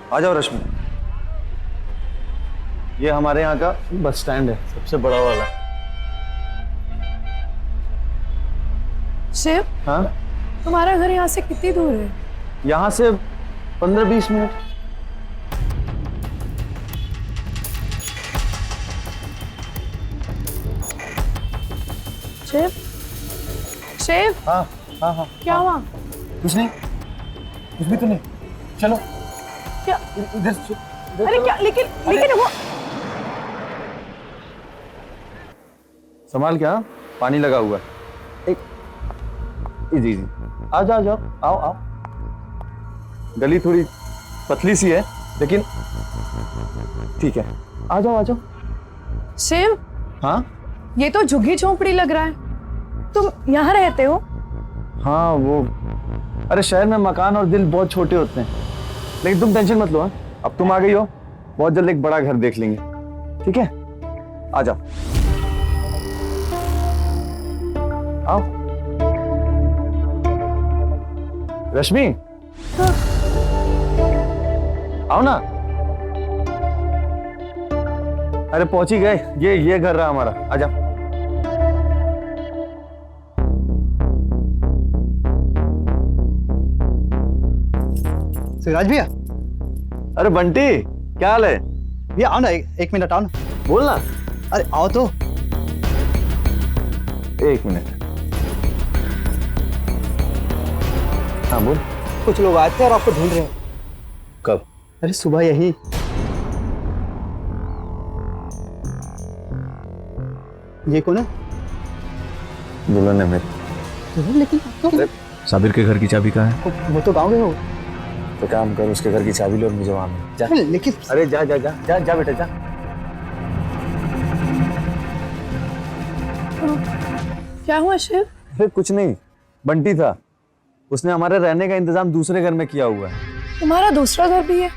आ जाओ रश्मि। ये हमारे यहाँ का बस स्टैंड है, सबसे बड़ा वाला। शिव, हाँ, तुम्हारा घर यहाँ से कितनी दूर है? यहाँ से 15-20 मिनट। शिव, शिव, हाँ हाँ हाँ, क्या हुआ? कुछ नहीं, कुछ भी तो नहीं। चलो क्या? इधर से। अरे क्या? लेकिन वो संभाल क्या, पानी लगा हुआ है। एक इजी इजी, आ जाओ जाओ, आओ आओ। गली थोड़ी पतली सी है लेकिन ठीक है, आ जाओ आ जाओ। शिव, हाँ ये तो झुग्गी झोंपड़ी लग रहा है। तुम यहाँ रहते हो? हाँ, वो अरे शहर में मकान और दिल बहुत छोटे होते हैं, लेकिन तुम टेंशन मत लो। हाँ, अब तुम आ गई हो, बहुत जल्द एक बड़ा घर देख लेंगे। ठीक है, आ जाओ, आओ। रश्मि, हाँ। आओ ना। अरे पहुंच ही गए, ये घर रहा हमारा, आ जाओ। सिराज भैया। अरे बंटी, क्या हाल है? भैया आओ ना, एक मिनट आओ ना। बोल ना। अरे आओ तो। एक मिनट, हाँ बोल। कुछ लोग आए थे और आपको ढूंढ रहे हैं। कब? अरे सुबह यही। ये कौन है? दुल्हन है मेरी। लेकिन तो साबिर के घर की चाबी कहाँ है? वो तो गाँव में हो। तो काम कर, उसके घर की चाबी ले और मुझे वहां मिल जा। लेकिन अरे जा जा जा जा जा बेटा जा। क्या हुआ शिव? अरे कुछ नहीं, बंटी था, उसने हमारे रहने का इंतजाम दूसरे घर में किया हुआ है। तुम्हारा दूसरा घर भी है?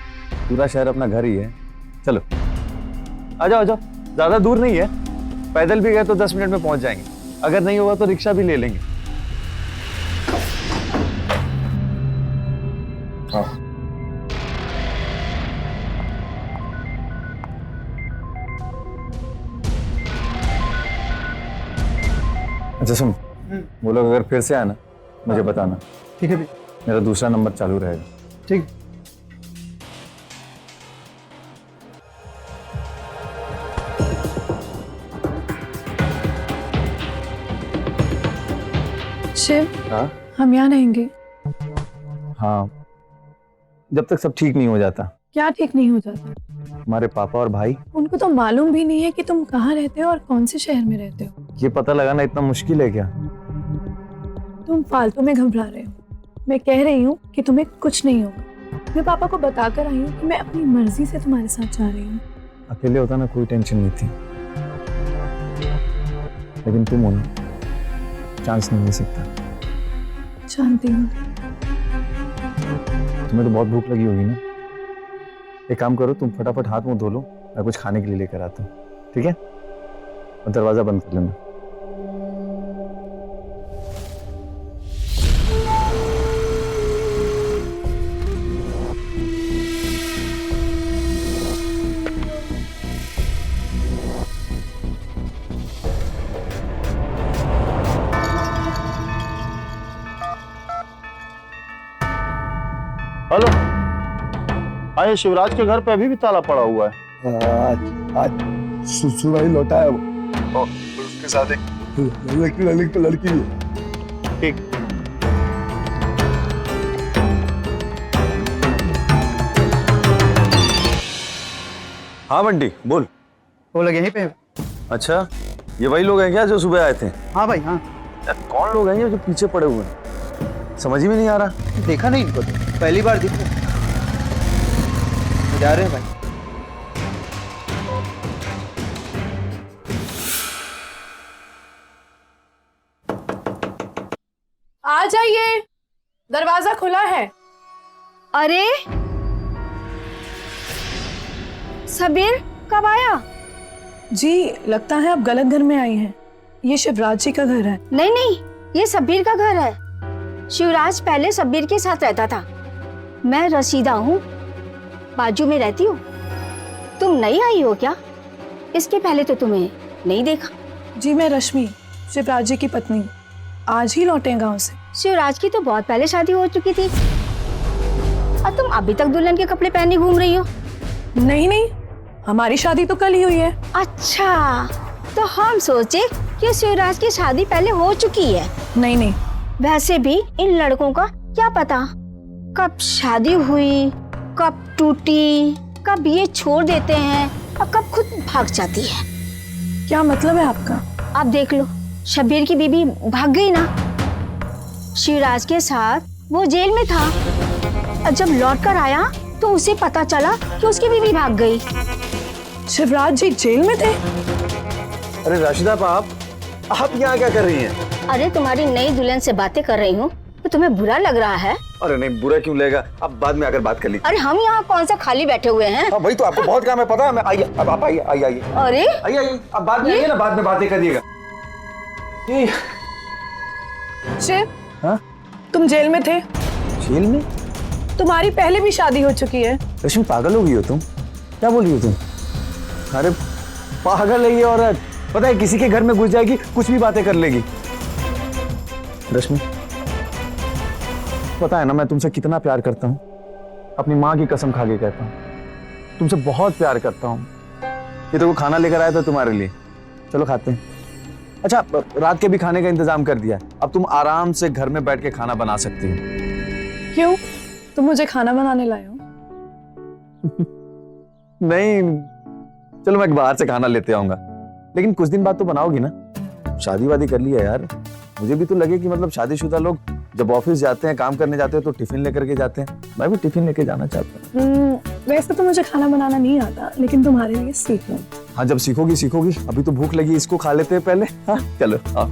पूरा शहर अपना घर ही है। चलो आ जाओ आ जाओ, ज्यादा दूर नहीं है, पैदल भी गए तो 10 मिनट में पहुंच जाएंगे, अगर नहीं होगा तो रिक्शा भी ले लेंगे। हाँ। अच्छा सुन, वो लोग अगर फिर से आए ना, मुझे बताना। ठीक है भैया। मेरा दूसरा नंबर चालू रहेगा। ठीक। शिव, हाँ हम यहाँ रहेंगे। हाँ, जब तक सब ठीक नहीं हो जाता। क्या ठीक नहीं हो जाता? हमारे पापा और भाई, उनको तो मालूम भी नहीं है कि तुम कहाँ रहते हो और कौन से शहर में रहते हो। ये पता लगाना इतना मुश्किल है क्या? तुम फालतू में घबरा रहे हो। मैं कह रही हूँ कि तुम्हें कुछ नहीं होगा। मैं पापा को बताकर आई हूँ कि मैं अपनी मर्जी से तुम्हारे साथ जा रही हूँ। अकेले होता ना कोई टेंशन नहीं थी, लेकिन तुम हो ना, चांस नहीं मिल सकता। जानती हूँ। तुम्हें तो बहुत भूख लगी होगी ना, एक काम करो, तुम फटाफट हाथ मुंह धो लो, मैं कुछ खाने के लिए लेकर आता हूँ। ठीक है, और दरवाजा बंद कर लेना। हेलो, आए, शिवराज के घर पे अभी भी ताला पड़ा हुआ है। आज सुबह ही लौटा है वो, और उसके साथ एक लड़की भी है। ठीक। हाँ बंटी बोल। वो लगे यहीं पे। अच्छा, ये वही लोग हैं क्या जो सुबह आए थे? हाँ भाई हाँ। यार कौन लोग हैं ये जो पीछे पड़े हुए हैं, समझ ही में नहीं आ रहा। देखा नहीं इनको तो, पहली बार दिख रहे। जा रहे हैं भाई। आ जाइए, दरवाजा खुला है। अरे सबीर कब आया? जी लगता है आप गलत घर में आई हैं। ये शिवराज जी का घर है। नहीं नहीं, ये सबीर का घर है। शिवराज पहले सबीर के साथ रहता था। मैं रशीदा हूँ, बाजू में रहती हूँ। तुम नई आई हो क्या? इसके पहले तो तुम्हें नहीं देखा। जी मैं रश्मि, शिवराज जी की पत्नी, आज ही लौटे हैं गांव से। शिवराज की तो बहुत पहले शादी हो चुकी थी और तुम अभी तक दुल्हन के कपड़े पहने घूम रही हो। नहीं नहीं, हमारी शादी तो कल ही हुई है। अच्छा, तो हम सोचे कि शिवराज की शादी पहले हो चुकी है। नहीं नहीं, वैसे भी इन लड़कों का क्या पता कब शादी हुई, कब टूटी, कब ये छोड़ देते हैं और कब खुद भाग जाती है। क्या मतलब है आपका? आप देख लो, शब्बीर की बीबी भाग गई ना। शिवराज के साथ वो जेल में था और जब लौट कर आया तो उसे पता चला कि उसकी बीबी भाग गई। शिवराज जी जेल में थे? अरे राशिदा आप यहाँ क्या कर रही हैं? अरे तुम्हारी नई दुल्हन से बातें कर रही हूँ तो तुम्हें बुरा लग रहा है? अरे नहीं, बुरा क्यों लगेगा, अब बाद में आकर बात कर लीजिए। अरे हम यहाँ कौन सा खाली बैठे हुए हैं? हाँ वही तो, आपको बहुत काम है पता है। मैं आइए, अब आप आइए आइए आइए अरे आइए आइए, अब बाद में आइए ना, बाद में बातें करिएगा। शिव, हाँ? तुम जेल में थे? जेल में? तुम्हारी पहले भी शादी हो चुकी है। रश्मि पागल हो गई हो तुम? क्या बोल रही हो तुम? अरे पागल है ये औरत, पता है किसी के घर में घुस जाएगी, कुछ भी बातें कर लेगी। रश्मि पता है ना मैं तुमसे कितना प्यार करता हूँ, अपनी माँ की कसम खा के कहता हूँ, तुमसे बहुत प्यार करता हूँ। ये तो वो खाना लेकर आया था तुम्हारे लिए, चलो खाते हैं। अच्छा रात के भी खाने का इंतजाम कर दिया, अब तुम आराम से घर में बैठ के खाना बना सकती हो। क्यों, तुम मुझे खाना बनाने लाए हो? नहीं, चलो मैं बाहर से खाना लेते आऊंगा, लेकिन कुछ दिन बाद तो बनाओगी ना। शादी वादी कर लिया यार, मुझे भी तो लगे कि मतलब शादीशुदा लोग जब ऑफिस जाते हैं, काम करने जाते हैं तो टिफिन लेकर के जाते हैं। मैं भी टिफिन लेके जाना चाहता हूँ। वैसे तो मुझे खाना बनाना नहीं आता, लेकिन तुम्हारे लिए सीख लूं। हाँ जब सीखोगी सीखोगी, अभी तो भूख लगी, इसको खा लेते हैं पहले। हाँ चलो आओ।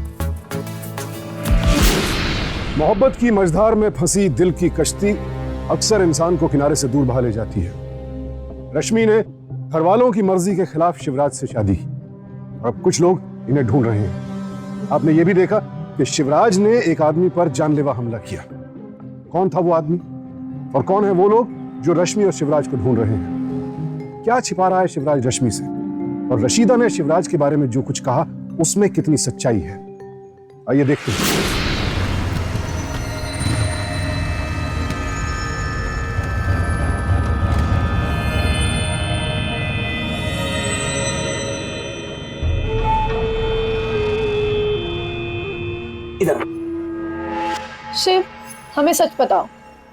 मोहब्बत की मझधार में फंसी दिल की कश्ती अक्सर इंसान को किनारे से दूर बहा ले जाती है। रश्मि ने घर वालों की मर्जी के खिलाफ शिवराज से शादी की और अब कुछ लोग इन्हें ढूंढ रहे हैं। आपने ये भी देखा कि शिवराज ने एक आदमी पर जानलेवा हमला किया। कौन था वो आदमी और कौन है वो लोग जो रश्मि और शिवराज को ढूंढ रहे हैं? क्या छिपा रहा है शिवराज रश्मि से? और रशीदा ने शिवराज के बारे में जो कुछ कहा उसमें कितनी सच्चाई है? आइए देखते हैं। इधर शिव, हमें सच बताओ,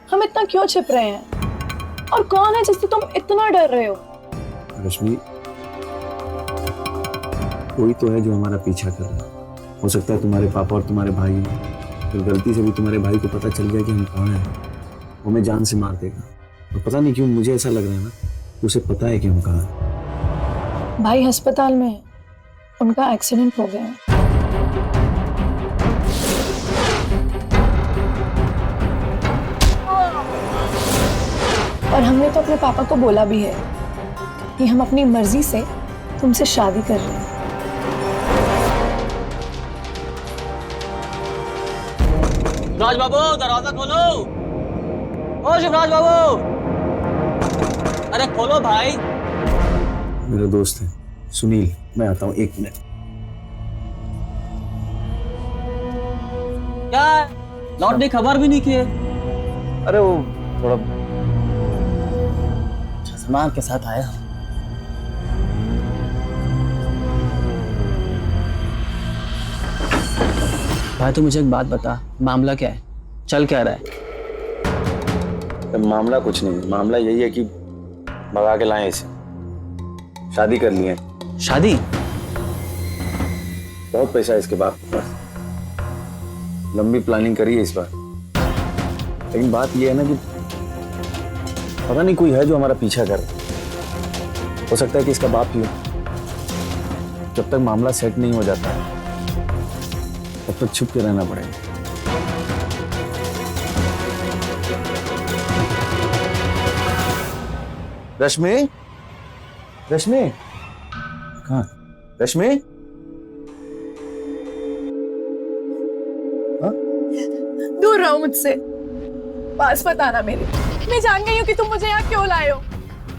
हम इतना क्यों छिप रहे हैं? और कौन है जिससे तुम इतना डर रहे हो? रश्मि कोई तो है जो हमारा पीछा कर रहा है। हो सकता है तुम्हारे पापा और तुम्हारे भाई, तो गलती से भी तुम्हारे भाई को पता चल गया कि हम कहाँ हैं, वो हमें जान से मार देगा। और पता नहीं क्यों मुझे ऐसा लग रहा है ना, उसे पता है कि हम कहाँ हैं। भाई अस्पताल में है, उनका एक्सीडेंट हो गया है। और हमने तो अपने पापा को बोला भी है कि हम अपनी मर्जी से तुमसे शादी कर रहे हैं। शिवराज बाबू दरवाजा खोलो। ओ शिवराज बाबू, अरे खोलो भाई। मेरा दोस्त है सुनील, मैं आता हूँ 1 मिनट। क्या लौटने खबर भी नहीं किए? अरे वो थोड़ा सामान के साथ आया। भाई तू मुझे एक बात बता, मामला क्या है, चल क्या रहा है? मामला कुछ नहीं, मामला यही है कि भगा के लाए इसे, शादी कर लिए। शादी? बहुत पैसा है इसके बाप के पास, लंबी प्लानिंग करी है इस बार। लेकिन बात यह है ना कि पता नहीं कोई है जो हमारा पीछा कर, हो सकता है कि इसका बाप ही हो। जब तक मामला सेट नहीं हो जाता तब तक छुप के रहना पड़ेगा। रश्मि, रश्मि, कहाँ? रश्मि, दूर रहो मुझसे, पास मत आना मेरे। मैं जान गई हूँ कि तुम मुझे यहाँ क्यों लाए हो।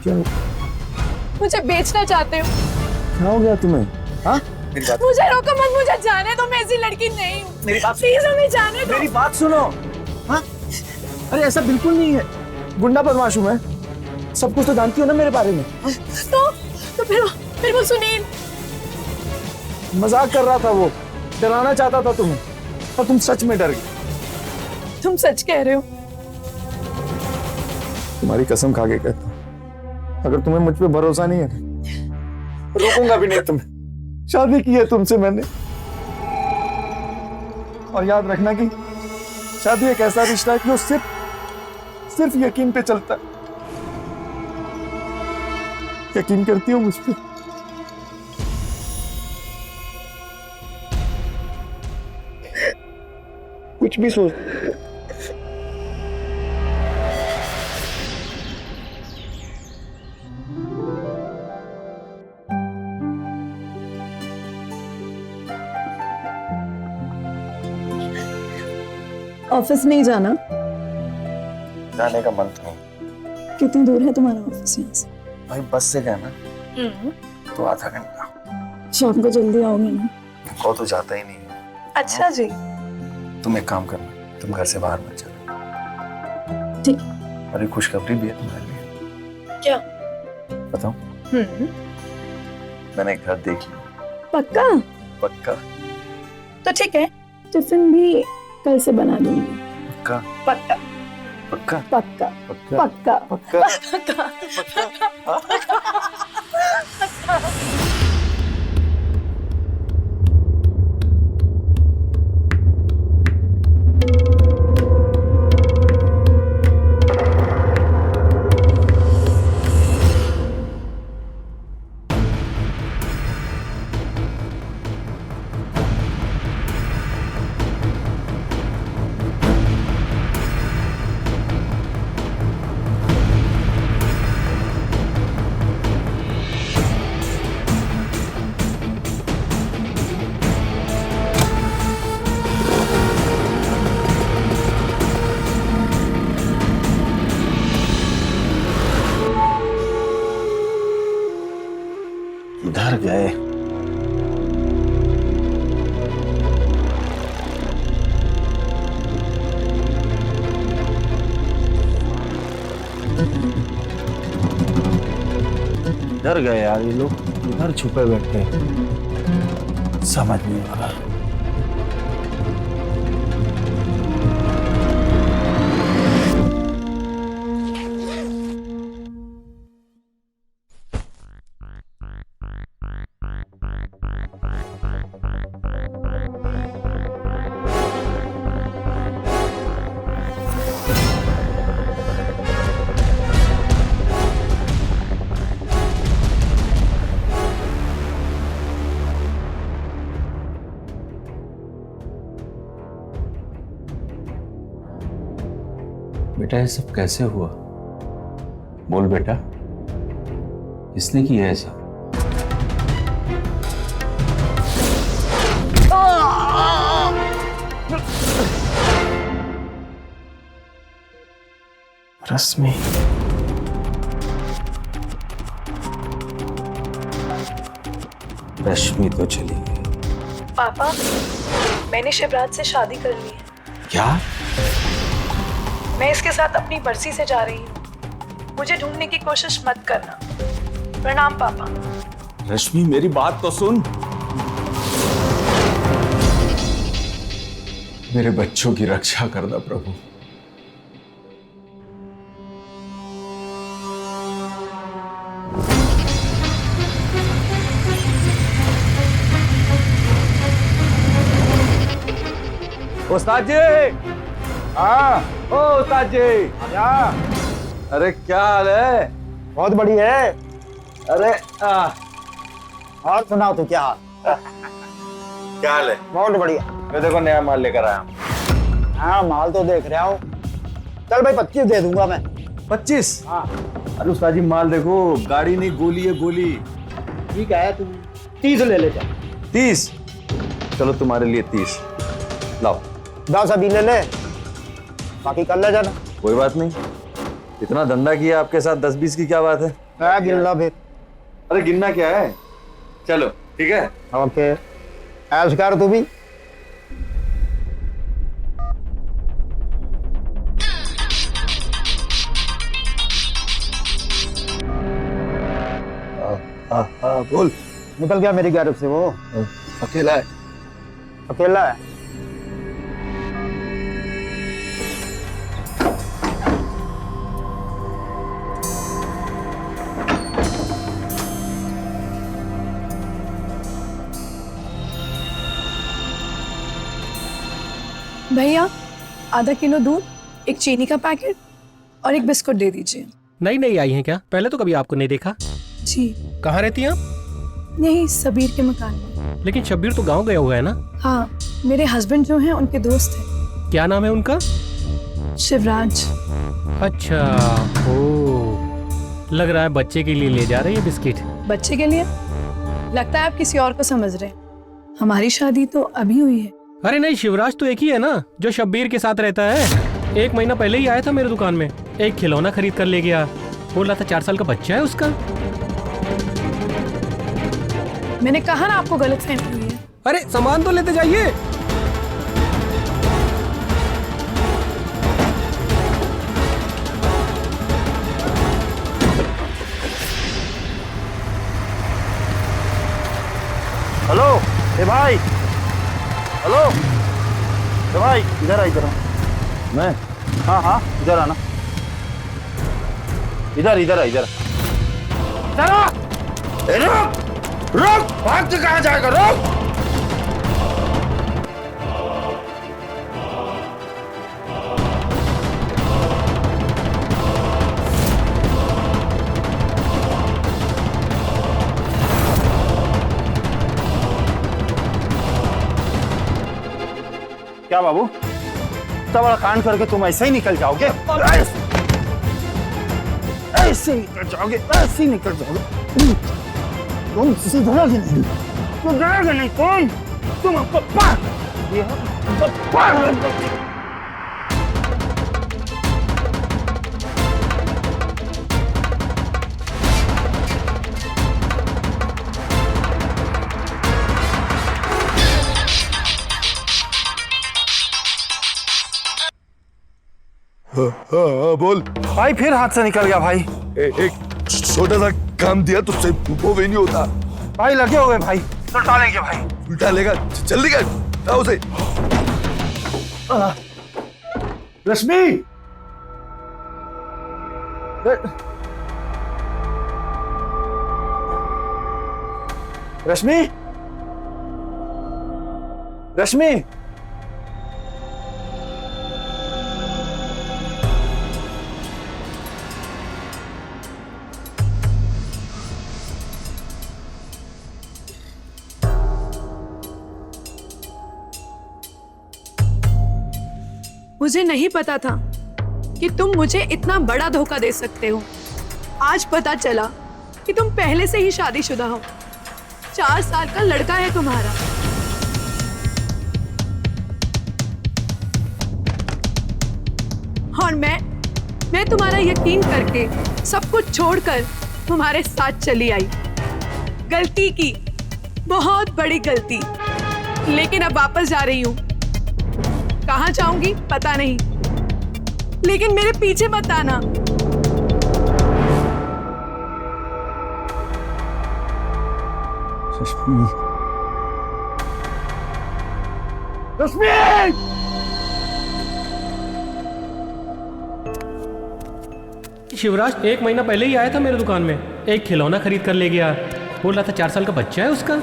क्यों? मुझे बेचना चाहते हो। क्या हो गया तुम्हें? हाँ? मेरी बात, मुझे रोको मत, मुझे जाने दो, मैं ऐसी लड़की नहीं हूँ। मेरी बात, प्लीज हमें जाने दो। मेरी बात सुनो। हाँ? अरे ऐसा बिल्कुल नहीं है, गुंडा बदमाश हूँ मैं, सब कुछ तो जानती हो ना मेरे बारे में। तो फिर वो सुनील मजाक कर रहा था, वो डराना चाहता था तुम्हें, और तुम सच में डर गई। तुम सच कह रहे हो? तुम्हारी कसम खा के कहता हूं, अगर तुम्हें मुझ पे भरोसा नहीं है रोकूंगा भी नहीं तुम्हें। शादी की है तुमसे मैंने, और याद रखना कि शादी एक ऐसा रिश्ता है जो सिर्फ यकीन पे चलता है। यकीन करती हो मुझ पे? कुछ भी सोच। ऑफिस नहीं जाना? जाने का मन तो नहीं। कितनी दूर है तुम्हारा ऑफिस यहाँ से? भाई बस से गया ना तो आधा घंटा। शाम को जल्दी आओगे ना? वो तो जाता ही नहीं है। अच्छा जी, तुम एक काम करना, तुम घर से बाहर मत जाना। ठीक। और एक खुशखबरी भी है तुम्हारे लिए। क्या? बताऊं? मैंने एक घर देख लिया। पक्का? पक्का। तो ठीक है, टिफिन भी कल से बना दूंगी। पक्का? पक्का पक्का? पक्का पक्का? पक्का पक्का? इधर गए। इधर गए यार, ये लोग इधर छुपे बैठे, समझ नहीं आ रहा। बेटा ये सब कैसे हुआ? बोल बेटा, किसने किया है सब? रश्मि, रश्मि तो चली गई। पापा, मैंने शिवराज से शादी कर ली है। क्या? मैं इसके साथ अपनी मर्जी से जा रही हूँ। मुझे ढूंढने की कोशिश मत करना। प्रणाम पापा। रश्मि मेरी बात तो सुन। मेरे बच्चों की रक्षा करना प्रभु। उस्ताद जी। हाँ। ओ उस्ताद जी। क्या? अरे क्या हाल है? बहुत बढ़िया है। अरे और सुनाओ तो क्या हाल? क्या हाल है? बहुत बढ़िया। मैं देखो नया माल लेकर आया हूँ। हाँ माल तो देख रहा हूँ। चल भाई 25 दे दूंगा मैं। 25? हाँ। अरे उस्ताद जी माल देखो, गाड़ी नहीं गोली है गोली। ठीक है, तुम 30 ले ले जा। 30? चलो तुम्हारे लिए 30 लाओ। 10 अभी ले ले, बाकी कल ले जाना। कोई बात नहीं, इतना धंधा किया आपके साथ, 10-20 की क्या बात है। गिन लो फिर। अरे गिनना क्या है, चलो ठीक है। ओके, ऐश कर तू भी। बोल। निकल गया मेरी गैरेज से वो। अकेला है? अकेला है। भैया आधा किलो दूध, एक चीनी का पैकेट और एक बिस्कुट दे दीजिए। नई नई आई हैं क्या? पहले तो कभी आपको नहीं देखा। जी। कहाँ रहती हैं आप? यही सबीर के मकान में। लेकिन शब्बीर तो गांव गया हुआ है ना? हाँ, मेरे हस्बैंड जो हैं उनके दोस्त हैं। क्या नाम है उनका? शिवराज। अच्छा, ओ, लग रहा है बच्चे के लिए ले जा रही है बिस्किट। बच्चे के लिए? लगता है आप किसी और को समझ रहे हैं। हमारी शादी तो अभी हुई है। अरे नहीं, शिवराज तो एक ही है ना जो शब्बीर के साथ रहता है। 1 महीना पहले ही आया था मेरे दुकान में, एक खिलौना खरीद कर ले गया। बोल रहा था 4 साल का बच्चा है उसका। मैंने कहा ना आपको गलतफहमी हुई है। अरे सामान तो लेते जाइए। हेलो ए भाई, हेलो ए भाई, इधर आ इधर आ। मैं? हाँ हाँ, इधर आना। इधर इधर आ इधर। रुक रुक, भाग के कहाँ जाएगा, रुक। क्या बाबू, इतना बड़ा कांड करके तुम ऐसे ही निकल जाओगे? ऐसे निकल जाओगे, ऐसे ही निकल जाओगे। तुम सुधरोगे नहीं, सुधरोगे नहीं तुम हमको हाँ, बोल भाई। फिर हाथ से निकल गया भाई। एक छोटा सा काम दिया तुझसे, वो भी नहीं होता भाई। लगे हुए भाई, उल्टा लेंगे भाई। उल्टा लेगा, जल्दी कर, जाओ उसे। रश्मि, रश्मि, रश्मि, मुझे नहीं पता था कि तुम मुझे इतना बड़ा धोखा दे सकते हो। आज पता चला कि तुम पहले से ही शादीशुदा हो। 4 साल का लड़का है तुम्हारा। और मैं तुम्हारा यकीन करके सब कुछ छोड़कर तुम्हारे साथ चली आई। गलती की, बहुत बड़ी गलती, लेकिन अब वापस जा रही हूं। कहाँ जाऊंगी पता नहीं, लेकिन मेरे पीछे मत आना। रश्मि, शिवराज 1 महीना पहले ही आया था मेरे दुकान में, एक खिलौना खरीद कर ले गया। बोल रहा था 4 साल का बच्चा है उसका।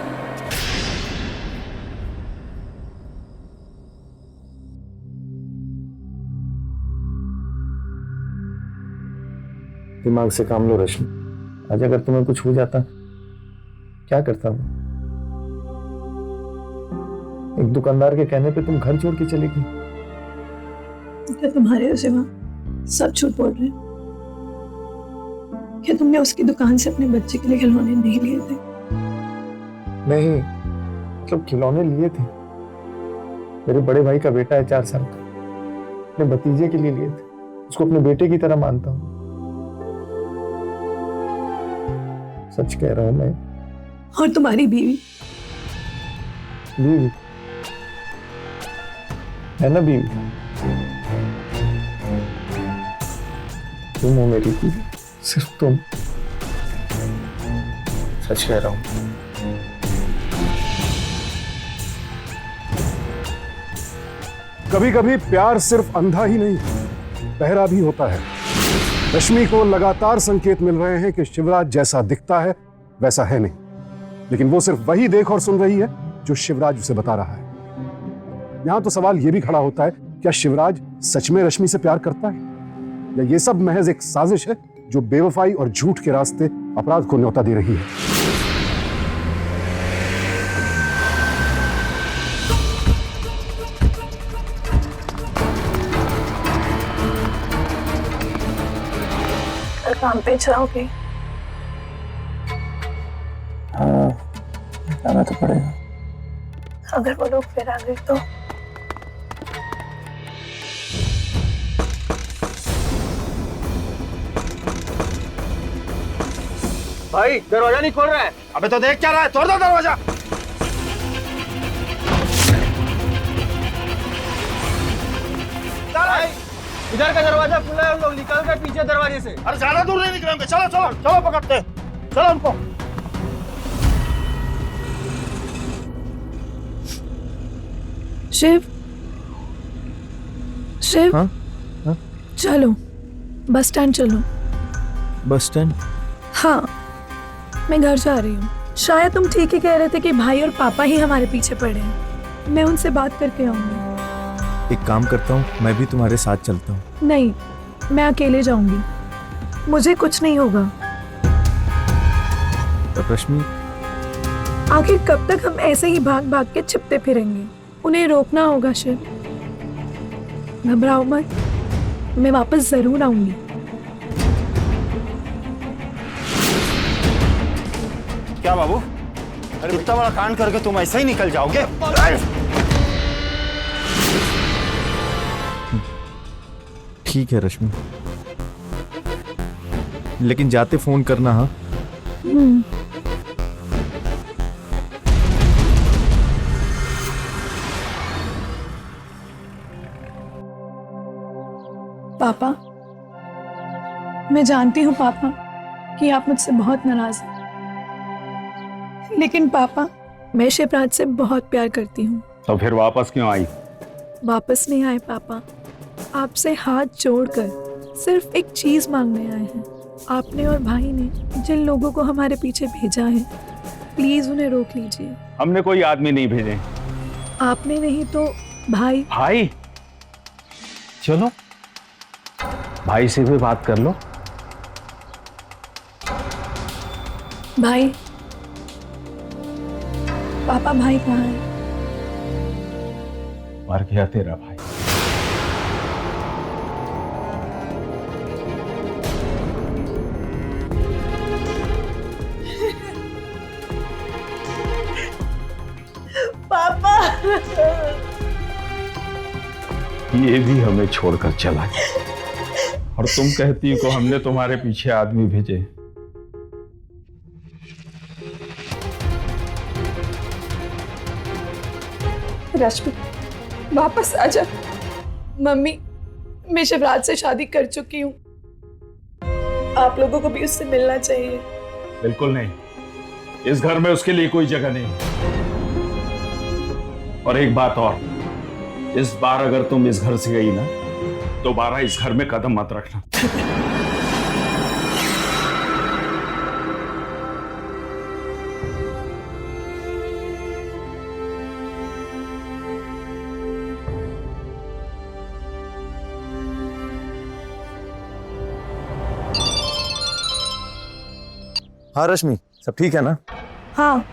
दिमाग से काम लो रश्मि। आज अगर तुम्हें कुछ हो जाता क्या करता मैं? एक दुकानदार के कहने पे तुम घर छोड़ के चली गई। क्या तुम्हारे सिवा सब झूठ बोल रहे हैं? क्या तुमने उसकी दुकान से अपने बच्चे के लिए खिलौने नहीं लिए थे? नहीं, मतलब खिलौने लिए थे। मेरे बड़े भाई का बेटा है 4 साल का, अपने भतीजे के लिए लिए थे। उसको अपने बेटे की तरह मानता हूँ। सच कह रहा हूँ मैं। और तुम्हारी बीवी? बीवी है ना, बीवी तुम हो मेरी बीवी, सिर्फ तुम। सच कह रहा हूँ। कभी कभी प्यार सिर्फ अंधा ही नहीं, बहरा भी होता है। रश्मि को लगातार संकेत मिल रहे हैं कि शिवराज जैसा दिखता है वैसा है नहीं, लेकिन वो सिर्फ वही देख और सुन रही है जो शिवराज उसे बता रहा है। यहां तो सवाल यह भी खड़ा होता है, क्या शिवराज सच में रश्मि से प्यार करता है, या ये सब महज एक साजिश है जो बेवफाई और झूठ के रास्ते अपराध को न्योता दे रही है। काम पे जाओगे? हाँ, जाना तो पड़ेगा। अगर वो लोग फिर आ गए तो? भाई दरवाजा नहीं खोल रहा है। अबे तो देख क्या रहा है, तोड़ दो दरवाजा। इधर का दरवाजा खुला है, उन लोग निकल गए पीछे दरवाजे से। अरे ज्यादा दूर नहीं निकलेंगे, चलो चलो चलो पकड़ते हैं। चलो उनको। शिव, शिव, हाँ? हाँ? चलो बस स्टैंड चलो। Bus stand? हाँ, मैं घर जा रही हूँ। शायद तुम ठीक ही कह रहे थे कि भाई और पापा ही हमारे पीछे पड़े हैं। मैं उनसे बात करके आऊंगी। एक काम करता हूँ, मैं भी तुम्हारे साथ चलता हूँ। नहीं, मैं अकेले जाऊंगी, मुझे कुछ नहीं होगा। तो रश्मि, आखिर कब तक हम ऐसे ही भाग भाग के छिपते फिरेंगे? उन्हें रोकना होगा शिव। घबराओ मत, मैं वापस जरूर आऊंगी। क्या बाबू, अरे इतना बड़ा कांड करके तुम ऐसे ही निकल जाओगे? ठीक है रश्मि, लेकिन जाते फोन करना। हाँ, पापा, मैं जानती हूँ पापा कि आप मुझसे बहुत नाराज हैं, लेकिन पापा मैं शिवराज से बहुत प्यार करती हूँ। तो फिर वापस क्यों आई? वापस नहीं आए पापा, आपसे हाथ जोड़कर सिर्फ एक चीज मांगने आए हैं। आपने और भाई ने जिन लोगों को हमारे पीछे भेजा है, प्लीज उन्हें रोक लीजिए। हमने कोई आदमी नहीं भेजे। आपने नहीं तो भाई। भाई? चलो भाई से भी बात कर लो। भाई, पापा भाई कहाँ है? मर गया तेरा भाई। पापा, ये भी हमें छोड़कर चला गया, और तुम कहती हो हमने तुम्हारे पीछे आदमी भेजे। रश्मि, वापस आ जा। मम्मी, मैं शिवराज से शादी कर चुकी हूँ, आप लोगों को भी उससे मिलना चाहिए। बिल्कुल नहीं, इस घर में उसके लिए कोई जगह नहीं। और एक बात और, इस बार अगर तुम इस घर से गई ना, दोबारा इस घर में कदम मत रखना। हाँ रश्मि, सब ठीक है ना? हाँ,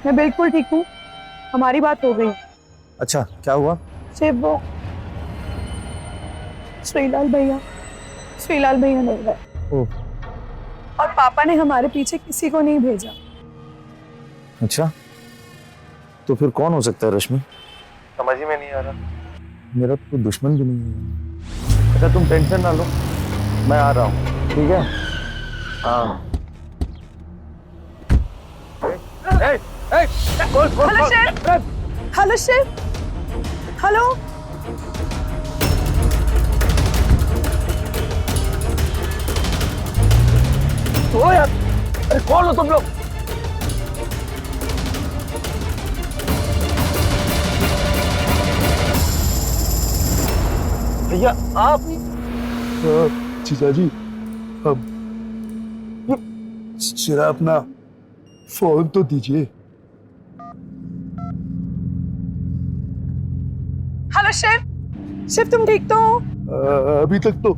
मैं बिल्कुल ठीक हूँ, हमारी बात हो गई। अच्छा, क्या हुआ? शिव, वो श्रीलाल भैया नहीं गए। ओह, और पापा ने हमारे पीछे किसी को नहीं भेजा। अच्छा, तो फिर कौन हो सकता है रश्मि? समझ ही में नहीं आ रहा। मेरा तो दुश्मन भी नहीं है। अच्छा तुम टेंशन ना लो, मैं आ रहा हूँ, ठीक है? हाँ। Hello chef, hello chef, hello. ओ यार, अरे कौन हो तुम लोग? भैया आप? जीजा जी, अब जरा अपना फोन तो दीजिए। हेलो शेफ, शेफ तुम ठीक तो हो? अभी तक तो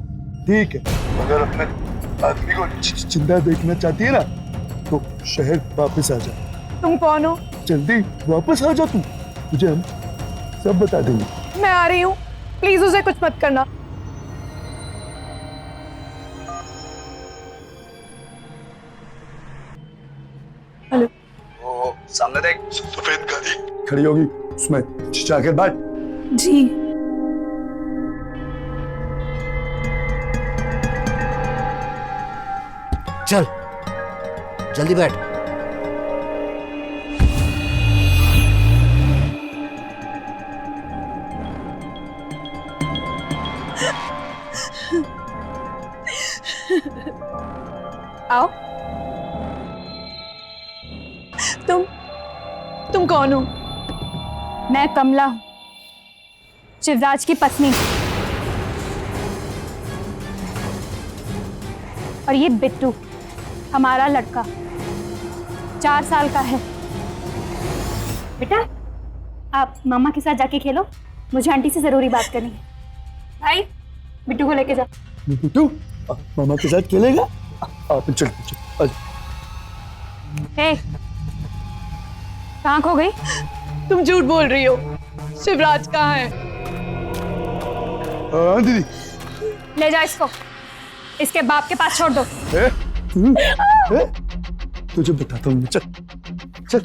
ठीक है, अगर अपने आदमी को जिंदा देखना चाहती है ना तो शहर वापस आ जा। तुम कौन हो? जल्दी वापस आ जा तू, तुझे हम सब बता देंगे। मैं आ रही हूँ, प्लीज उसे कुछ मत करना। हेलो। ओ, सामने देख, सफेद गाड़ी खड़ी होगी, उसमें जाकर बैठ। जी। चल, जल्दी बैठ। आओ। तुम कौन हो? मैं कमला हूँ, शिवराज की पत्नी। और ये बिट्टू, हमारा लड़का, 4 साल का है। बेटा, आप मामा के साथ जाके खेलो, मुझे आंटी से जरूरी बात करनी है। भाई, बिट्टू को लेके जा। बिट्टू मामा के साथ खेलेगा? आप चल चल। हे, कहाँ खो गई? तुम झूठ बोल रही हो। शिवराज कहाँ है? हाँ दीदी। ले जा इसको, इसके बाप के पास छोड़ दो। तुझे बताता हूँ, चल चल।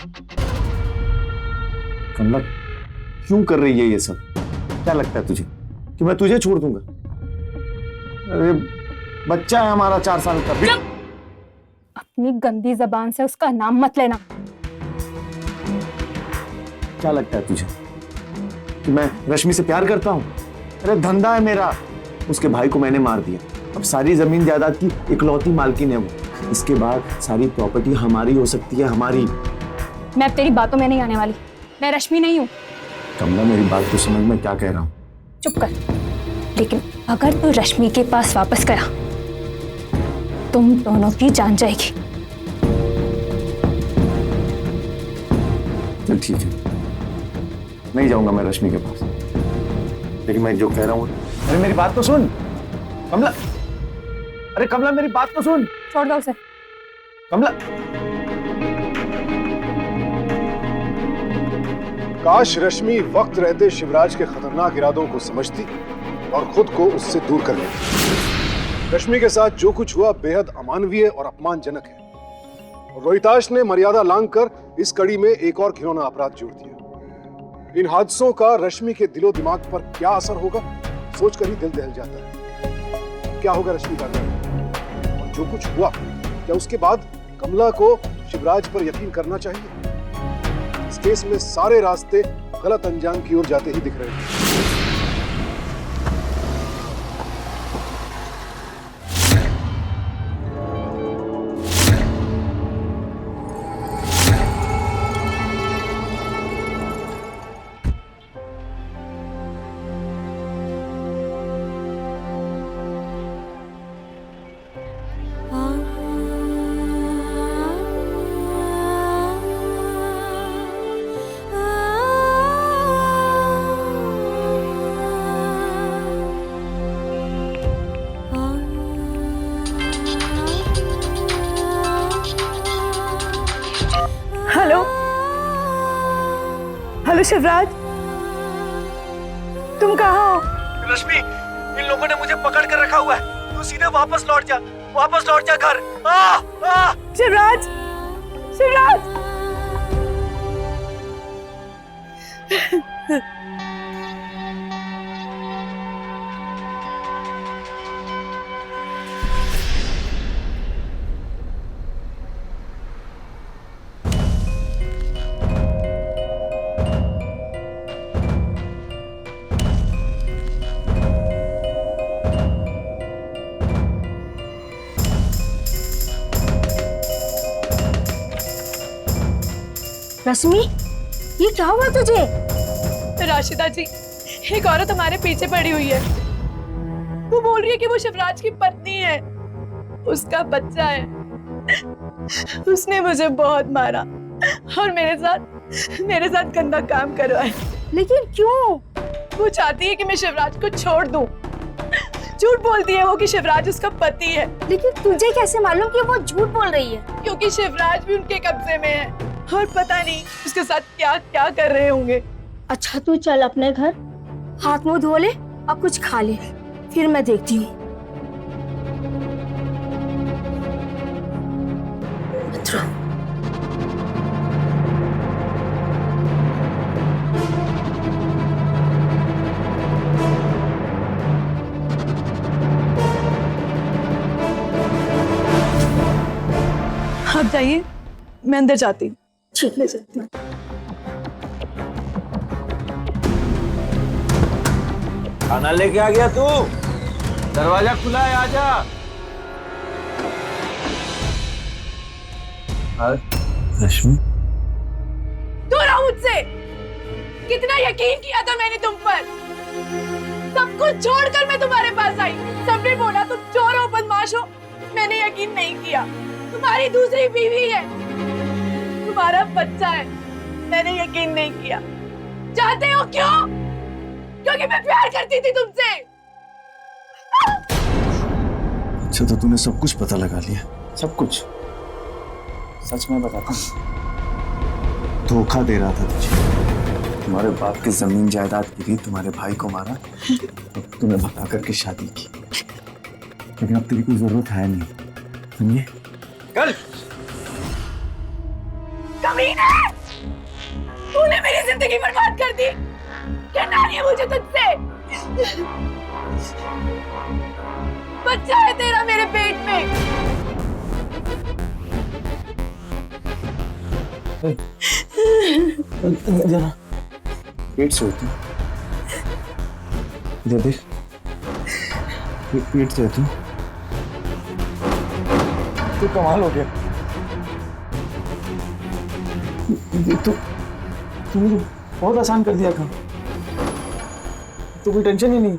कमला क्यों कर रही है ये सब? क्या लगता है तुझे कि मैं तुझे छोड़ दूंगा? अरे बच्चा है हमारा 4 साल का। अपनी गंदी जबान से उसका नाम मत लेना। क्या लगता है तुझे कि मैं रश्मि से प्यार करता हूँ? अरे धंधा है मेरा। उसके भाई को मैंने मार दिया, अब सारी जमीन जायदाद की इकलौती मालकिन है वो। इसके बाद सारी प्रॉपर्टी हमारी हो सकती है, हमारी। मैं अब तेरी बातों में नहीं आने वाली, मैं रश्मि नहीं हूँ। कमला मेरी बात को समझ में क्या कह रहा हूँ। चुप कर। लेकिन अगर तू रश्मि के पास वापस गया, तुम दोनों की जान जाएगी। चल ठीक है, नहीं जाऊंगा मैं रश्मि के पास, लेकिन मैं जो कह रहा हूँ। अरे मेरी बात तो सुन कमला। अरे कमला मेरी बात तो सुन। छोड़ दो उसे। कमला। काश रश्मि वक्त रहते शिवराज के खतरनाक इरादों को समझती और खुद को उससे दूर कर लेती। रश्मि के साथ जो कुछ हुआ बेहद अमानवीय और अपमानजनक है। और रोहिताश ने मर्यादा लांघकर इस कड़ी में एक और घिनौना अपराध जोड़ दिया। इन हादसों का रश्मि के दिलो दिमाग पर क्या असर होगा, सोचकर ही दिल दहल जाता है। क्या होगा रश्मि का और जो कुछ हुआ, क्या उसके बाद कमला को शिवराज पर यकीन करना चाहिए? इस केस में सारे रास्ते गलत अंजाम की ओर जाते ही दिख रहे हैं। हेलो। हेलो शिवराज, तुम कहाँ हो? रश्मि, इन लोगों ने मुझे पकड़ कर रखा हुआ है, तू सीधे वापस लौट जा। वापस लौट जा घर। शिवराज, शिवराज। रश्मि, ये क्या हुआ तुझे? राशिदा जी, एक औरत हमारे पीछे पड़ी हुई है। वो बोल रही है कि वो शिवराज की पत्नी है, उसका बच्चा है। उसने मुझे बहुत मारा और मेरे साथ गंदा काम करवाया। लेकिन क्यों? वो चाहती है कि मैं शिवराज को छोड़ दूं। झूठ बोलती है वो कि शिवराज उसका पति है। लेकिन तुझे कैसे मालूम कि वो झूठ बोल रही है? क्योंकि शिवराज भी उनके कब्जे में है और पता नहीं उसके साथ क्या क्या कर रहे होंगे। अच्छा तू चल अपने घर, हाथ मुंह धो ले और कुछ खा ले, फिर मैं देखती हूँ। आप जाइए, मैं अंदर जाती हूँ। ठीक है जाती हूँ। खाना लेके आ गया तू? दरवाजा खुला है, आजा। रश्मि, दूर रहो मुझसे। कितना यकीन किया था मैंने तुम पर। सब कुछ छोड़कर मैं तुम्हारे पास आई। सबने बोला तुम चोर हो, बदमाश हो। मैंने यकीन नहीं किया। तुम्हारी दूसरी बीवी है, तुम्हारा बच्चा है। मैंने यकीन नहीं किया। चाहते हो क्यों? क्योंकि मैं प्यार करती थी तुमसे। अच्छा तो तूने सब कुछ पता लगा लिया? सब कुछ? सच में बताता हूँ, धोखा दे रहा था तुझे। तुम्हारे बाप की जमीन जायदाद की थी, तुम्हारे भाई को मारा, तो तुम्हें भगा करके शादी की। लेकिन अब तेरी कोई जरूरत है नहीं, समझे? कल कमीने, तूने मेरी जिंदगी बर्बाद कर दी। कहना नहीं है मुझे तुझसे। बच्चा है तेरा मेरे पेट में। जरा पेट से होती, इधर देख, पेट से होती। तू कमाल हो गया। तूने बहुत आसान कर दिया काम, तो कोई टेंशन ही नहीं।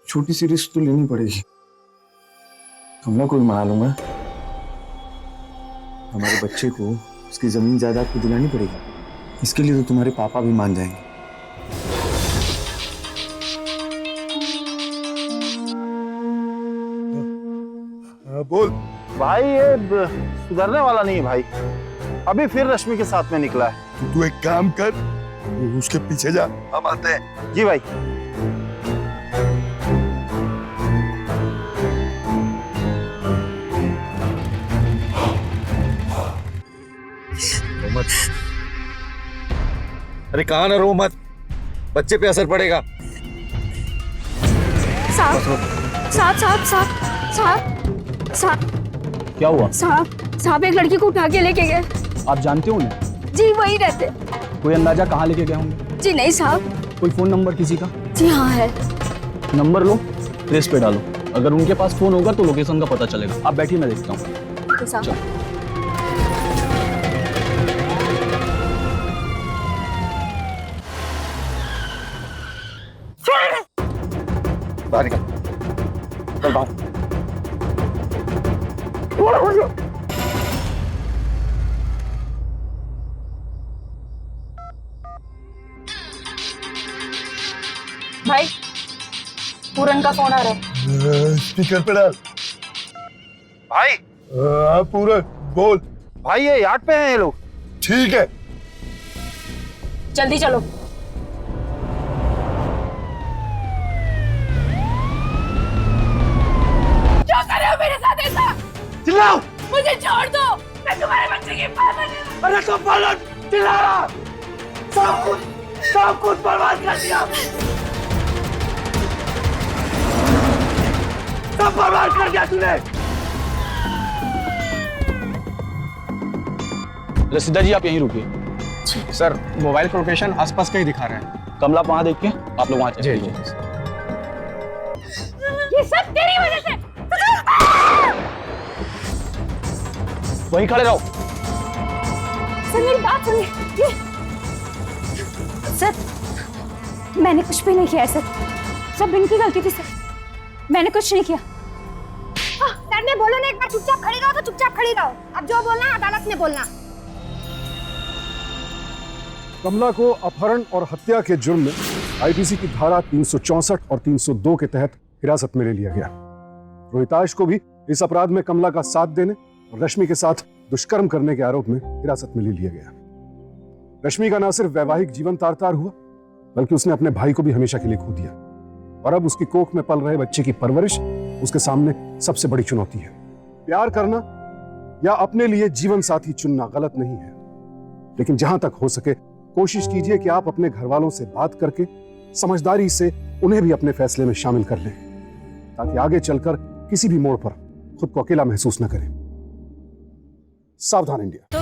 छोटी सी रिस्क तो लेनी पड़ेगी। कमला को भी मना लूंगा। हमारे बच्चे को उसकी जमीन जायदाद को दिलानी पड़ेगी। इसके लिए तो तुम्हारे पापा भी मान जाएंगे। बोल भाई, ये सुधरने वाला नहीं है भाई। अभी फिर रश्मि के साथ में निकला है। तू एक काम कर, उसके पीछे जा, हम आते हैं। जी भाई। मत, अरे कहाँ ना रो मत, बच्चे पे असर पड़ेगा। साहब, क्या हुआ? साहब एक लड़की को उठा के लेके गए। आप जानते हो उन्हें? जी वही रहते। कोई अंदाजा कहाँ लेके गए होंगे? जी नहीं साहब। कोई फोन नंबर किसी का? जी हाँ है। नंबर लो, ट्रेस पे डालो। अगर उनके पास फोन होगा तो लोकेशन का पता चलेगा। आप बैठिए, मैं देखता हूँ। साहब बाहर निकल, चल बाहर। भाई, पूरन का फोन आ रहा है। स्पीकर पे डाल। भाई। हाँ पूरन बोल। भाई ये यार्ड पे हैं ये लोग। ठीक है। जल्दी चलो। मत ऐसा। चिल्लाओ। मुझे छोड़ दो, मैं तुम्हारे बच्चे की पालन। अरे तो बोलो, चिल्ला रहा। सब कुछ बर्बाद कर दिया। सब बर्बाद कर दिया तूने। रसीदा जी आप यहीं रुकिए। सर मोबाइल का लोकेशन आसपास का ही दिखा रहा है। कमला वहां देख के आप लोग वहां चले जी। ये सब तेरी वजह से। वहीं खड़े रहो। सर मेरी बात सुनिए। ये सर मैंने कुछ भी नहीं किया है सर। सब इनकी गलती थी सर। मैंने कुछ नहीं किया। सर ने बोला ना एक बार चुपचाप खड़ी रहो तो चुपचाप खड़ी रहो। अब जो बोलना है अदालत में बोलना। कमला को अपहरण और हत्या के जुर्म में आईपीसी की धारा 364 और 302 के तहत हिरासत में ले लिया गया। रोहिताश को भी इस अपराध में कमला का साथ देने और रश्मि के साथ दुष्कर्म करने के आरोप में हिरासत में ले लिया गया। रश्मि का न सिर्फ वैवाहिक जीवन तार-तार हुआ, बल्कि उसने अपने भाई को भी हमेशा के लिए खो दिया और अब उसकी कोख में पल रहे बच्चे की परवरिश उसके सामने सबसे बड़ी चुनौती है। प्यार करना या अपने लिए जीवन साथी चुनना गलत नहीं है, लेकिन जहां तक हो सके कोशिश कीजिए कि आप अपने घर वालों से बात करके समझदारी से उन्हें भी अपने फैसले में शामिल कर लें, ताकि आगे चलकर किसी भी मोड़ पर खुद को अकेला महसूस न करें। सावधान इंडिया।